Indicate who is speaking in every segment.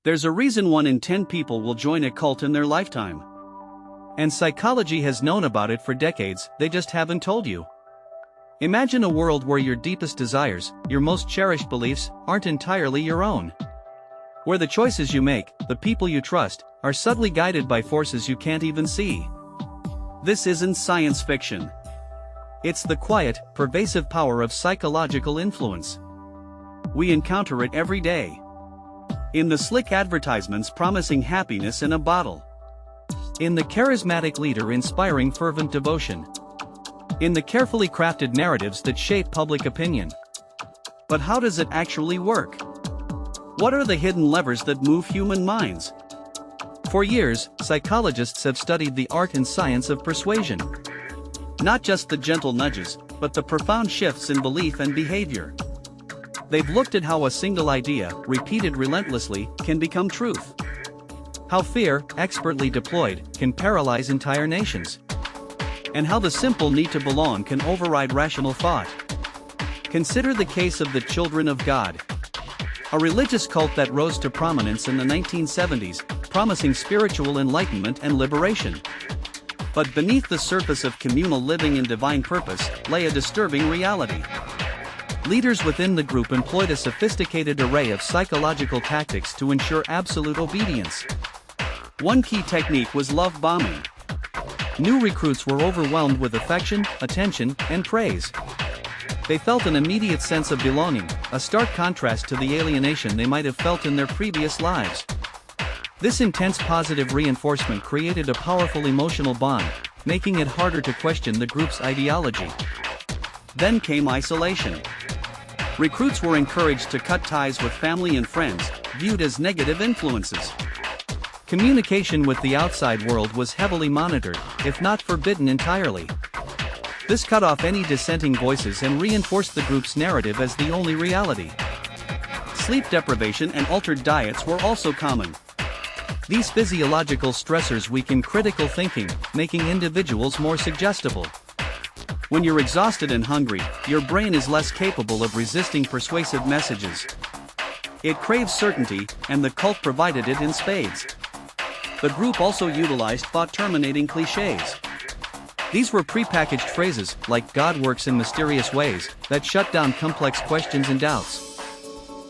Speaker 1: There's a reason 1 in 10 people will join a cult in their lifetime. And psychology has known about it for decades, they just haven't told you. Imagine a world where your deepest desires, your most cherished beliefs, aren't entirely your own. Where the choices you make, the people you trust, are subtly guided by forces you can't even see. This isn't science fiction. It's the quiet, pervasive power of psychological influence. We encounter it every day. In the slick advertisements promising happiness in a bottle. In the charismatic leader inspiring fervent devotion. In the carefully crafted narratives that shape public opinion. But how does it actually work? What are the hidden levers that move human minds? For years, psychologists have studied the art and science of persuasion. Not just the gentle nudges, but the profound shifts in belief and behavior. They've looked at how a single idea, repeated relentlessly, can become truth. How fear, expertly deployed, can paralyze entire nations. And how the simple need to belong can override rational thought. Consider the case of the Children of God. A religious cult that rose to prominence in the 1970s, promising spiritual enlightenment and liberation. But beneath the surface of communal living and divine purpose, lay a disturbing reality. Leaders within the group employed a sophisticated array of psychological tactics to ensure absolute obedience. One key technique was love bombing. New recruits were overwhelmed with affection, attention, and praise. They felt an immediate sense of belonging, a stark contrast to the alienation they might have felt in their previous lives. This intense positive reinforcement created a powerful emotional bond, making it harder to question the group's ideology. Then came isolation. Recruits were encouraged to cut ties with family and friends, viewed as negative influences. Communication with the outside world was heavily monitored, if not forbidden entirely. This cut off any dissenting voices and reinforced the group's narrative as the only reality. Sleep deprivation and altered diets were also common. These physiological stressors weaken critical thinking, making individuals more suggestible. When you're exhausted and hungry, your brain is less capable of resisting persuasive messages. It craves certainty, and the cult provided it in spades. The group also utilized thought-terminating cliches. These were prepackaged phrases, like "God works in mysterious ways," that shut down complex questions and doubts.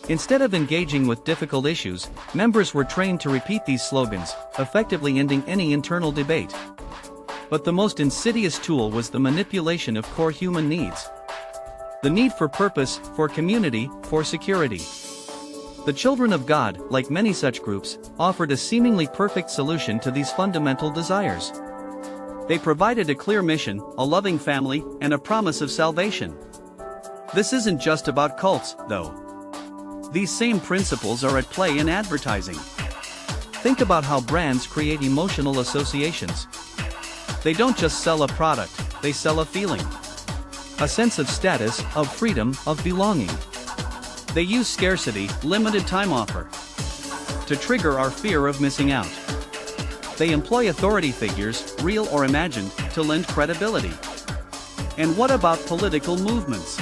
Speaker 1: Instead of engaging with difficult issues, members were trained to repeat these slogans, effectively ending any internal debate. But the most insidious tool was the manipulation of core human needs. The need for purpose, for community, for security. The Children of God, like many such groups, offered a seemingly perfect solution to these fundamental desires. They provided a clear mission, a loving family, and a promise of salvation. This isn't just about cults, though. These same principles are at play in advertising. Think about how brands create emotional associations. They don't just sell a product, they sell a feeling. A sense of status, of freedom, of belonging. They use scarcity, limited time offer, to trigger our fear of missing out. They employ authority figures, real or imagined, to lend credibility. And what about political movements?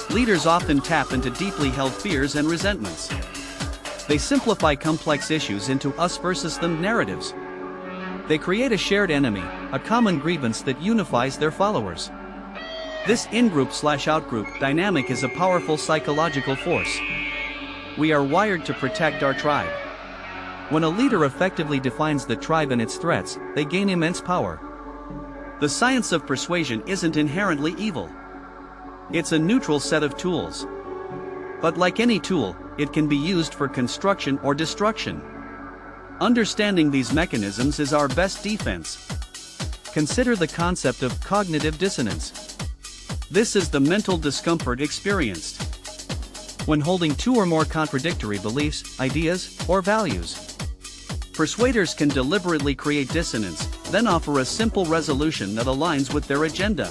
Speaker 1: Leaders often tap into deeply held fears and resentments. They simplify complex issues into us versus them narratives. They create a shared enemy, a common grievance that unifies their followers. This in-group/out-group dynamic is a powerful psychological force. We are wired to protect our tribe. When a leader effectively defines the tribe and its threats, they gain immense power. The science of persuasion isn't inherently evil. It's a neutral set of tools. But like any tool, it can be used for construction or destruction. Understanding these mechanisms is our best defense. Consider the concept of cognitive dissonance. This is the mental discomfort experienced when holding two or more contradictory beliefs, ideas, or values. Persuaders can deliberately create dissonance, then offer a simple resolution that aligns with their agenda.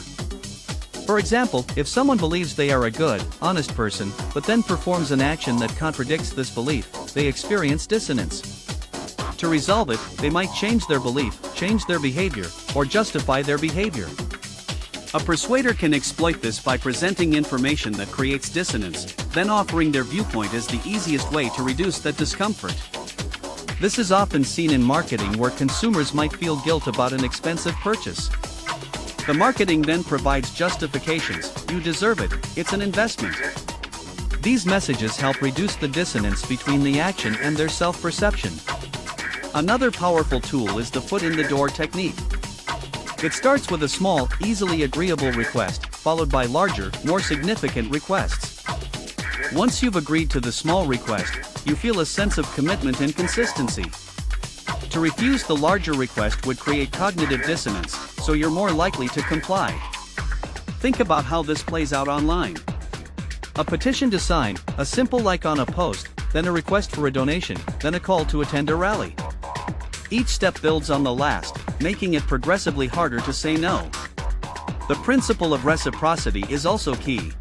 Speaker 1: For example, if someone believes they are a good, honest person, but then performs an action that contradicts this belief, they experience dissonance. To resolve it, they might change their belief, change their behavior, or justify their behavior. A persuader can exploit this by presenting information that creates dissonance, then offering their viewpoint as the easiest way to reduce that discomfort. This is often seen in marketing where consumers might feel guilt about an expensive purchase. The marketing then provides justifications: you deserve it, it's an investment. These messages help reduce the dissonance between the action and their self-perception. Another powerful tool is the foot-in-the-door technique. It starts with a small, easily agreeable request, followed by larger, more significant requests. Once you've agreed to the small request, you feel a sense of commitment and consistency. To refuse the larger request would create cognitive dissonance, so you're more likely to comply. Think about how this plays out online. A petition to sign, a simple like on a post, then a request for a donation, then a call to attend a rally. Each step builds on the last, making it progressively harder to say no. The principle of reciprocity is also key.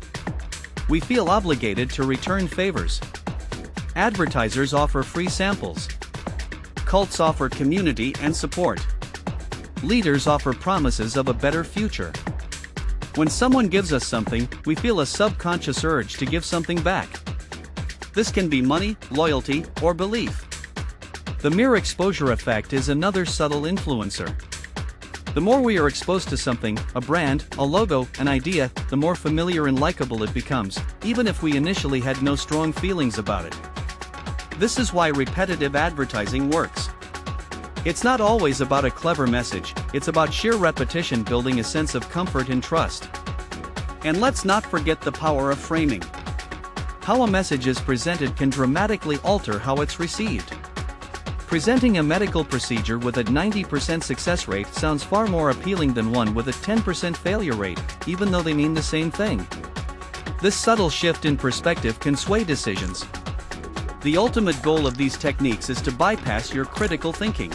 Speaker 1: We feel obligated to return favors. Advertisers offer free samples. Cults offer community and support. Leaders offer promises of a better future. When someone gives us something, we feel a subconscious urge to give something back. This can be money, loyalty, or belief. The mere exposure effect is another subtle influencer. The more we are exposed to something, a brand, a logo, an idea, the more familiar and likable it becomes, even if we initially had no strong feelings about it. This is why repetitive advertising works. It's not always about a clever message, it's about sheer repetition building a sense of comfort and trust. And let's not forget the power of framing. How a message is presented can dramatically alter how it's received. Presenting a medical procedure with a 90% success rate sounds far more appealing than one with a 10% failure rate, even though they mean the same thing. This subtle shift in perspective can sway decisions. The ultimate goal of these techniques is to bypass your critical thinking.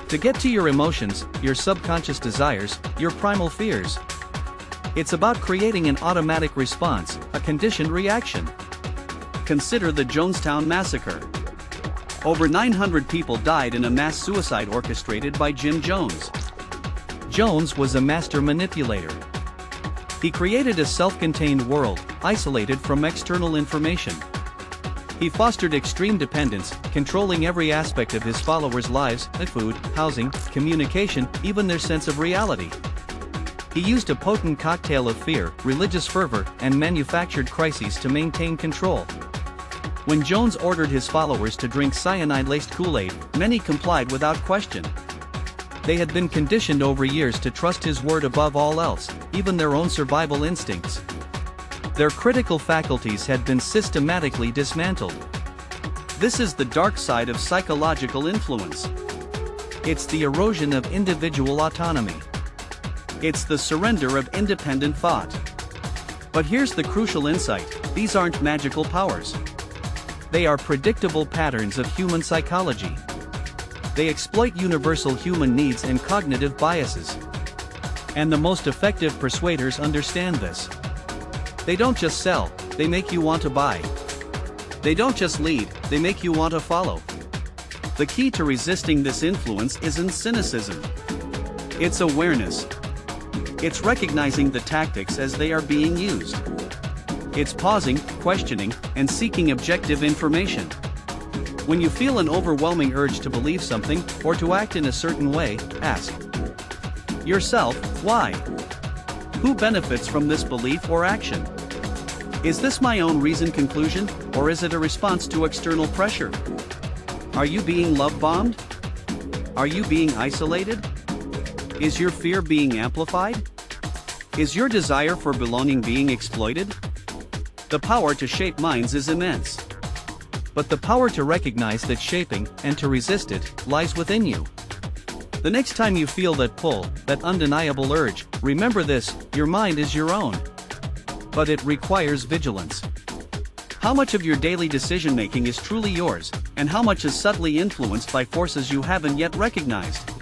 Speaker 1: To get to your emotions, your subconscious desires, your primal fears. It's about creating an automatic response, a conditioned reaction. Consider the Jonestown Massacre. Over 900 people died in a mass suicide orchestrated by Jim Jones. Jones was a master manipulator. He created a self-contained world, isolated from external information. He fostered extreme dependence, controlling every aspect of his followers' lives, food, housing, communication, even their sense of reality. He used a potent cocktail of fear, religious fervor, and manufactured crises to maintain control. When Jones ordered his followers to drink cyanide-laced Kool-Aid, many complied without question. They had been conditioned over years to trust his word above all else, even their own survival instincts. Their critical faculties had been systematically dismantled. This is the dark side of psychological influence. It's the erosion of individual autonomy. It's the surrender of independent thought. But here's the crucial insight: these aren't magical powers. They are predictable patterns of human psychology. They exploit universal human needs and cognitive biases. And the most effective persuaders understand this. They don't just sell, they make you want to buy. They don't just lead, they make you want to follow. The key to resisting this influence isn't cynicism. It's awareness. It's recognizing the tactics as they are being used. It's pausing, questioning, and seeking objective information. When you feel an overwhelming urge to believe something, or to act in a certain way, ask yourself, why? Who benefits from this belief or action? Is this my own reasoned conclusion, or is it a response to external pressure? Are you being love-bombed? Are you being isolated? Is your fear being amplified? Is your desire for belonging being exploited? The power to shape minds is immense. But the power to recognize that shaping, and to resist it, lies within you. The next time you feel that pull, that undeniable urge, remember this: your mind is your own. But it requires vigilance. How much of your daily decision-making is truly yours, and how much is subtly influenced by forces you haven't yet recognized?